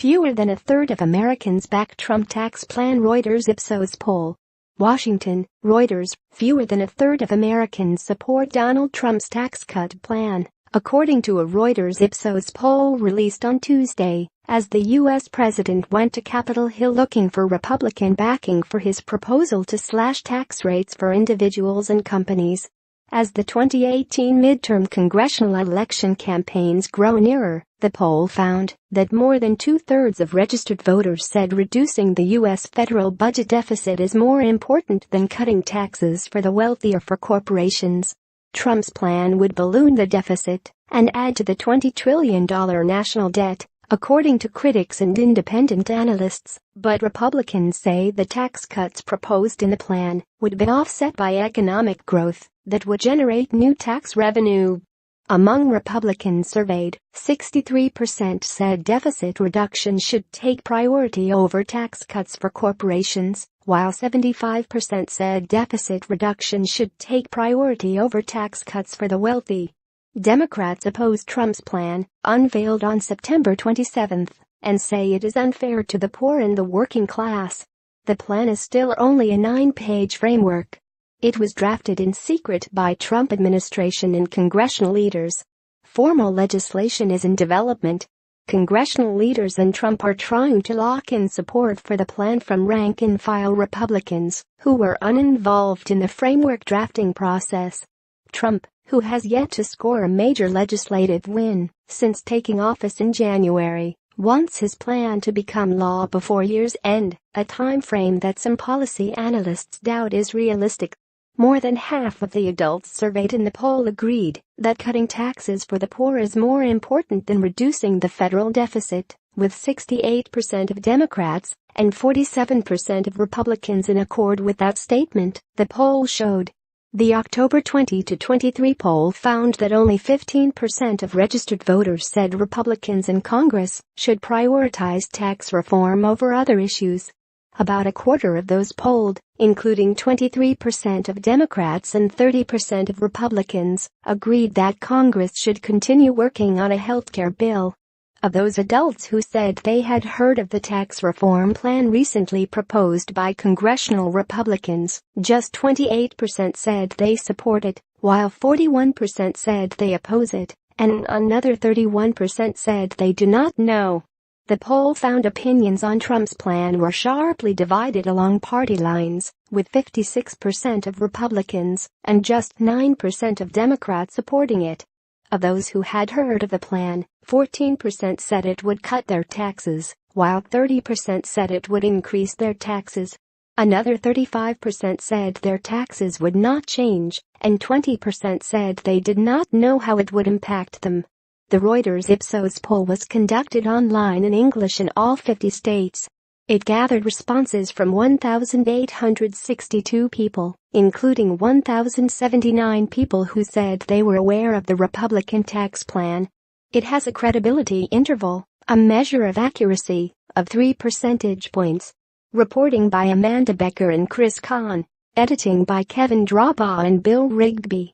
Fewer than a third of Americans back Trump tax plan, ReutersIpsos poll. Washington, Reuters, fewer than a third of Americans support Donald Trump's tax cut plan, according to a ReutersIpsos poll released on Tuesday, as the U.S. president went to Capitol Hill looking for Republican backing for his proposal to slash tax rates for individuals and companies. As the 2018 midterm congressional election campaigns grow nearer, the poll found that more than two-thirds of registered voters said reducing the U.S. federal budget deficit is more important than cutting taxes for the wealthy or for corporations. Trump's plan would balloon the deficit and add to the $20 trillion national debt, according to critics and independent analysts, but Republicans say the tax cuts proposed in the plan would be offset by economic growth that would generate new tax revenue. Among Republicans surveyed, 63% said deficit reduction should take priority over tax cuts for corporations, while 75% said deficit reduction should take priority over tax cuts for the wealthy. Democrats oppose Trump's plan, unveiled on September 27, and say it is unfair to the poor and the working class. The plan is still only a 9-page framework. It was drafted in secret by Trump administration and congressional leaders. Formal legislation is in development. Congressional leaders and Trump are trying to lock in support for the plan from rank-and-file Republicans who were uninvolved in the framework drafting process. Trump, who has yet to score a major legislative win since taking office in January, wants his plan to become law before year's end, a time frame that some policy analysts doubt is realistic. More than half of the adults surveyed in the poll agreed that cutting taxes for the poor is more important than reducing the federal deficit, with 68% of Democrats and 47% of Republicans in accord with that statement, the poll showed. The October 20-23 poll found that only 15% of registered voters said Republicans in Congress should prioritize tax reform over other issues. About a quarter of those polled, including 23% of Democrats and 30% of Republicans, agreed that Congress should continue working on a healthcare bill. Of those adults who said they had heard of the tax reform plan recently proposed by congressional Republicans, just 28% said they support it, while 41% said they oppose it, and another 31% said they do not know. The poll found opinions on Trump's plan were sharply divided along party lines, with 56% of Republicans and just 9% of Democrats supporting it. Of those who had heard of the plan, 14% said it would cut their taxes, while 30% said it would increase their taxes. Another 35% said their taxes would not change, and 20% said they did not know how it would impact them. The ReutersIpsos poll was conducted online in English in all 50 states. It gathered responses from 1,862 people, including 1,079 people who said they were aware of the Republican tax plan. It has a credibility interval, a measure of accuracy, of 3 percentage points. Reporting by Amanda Becker and Chris Kahn. Editing by Kevin Drawbaugh and Bill Rigby.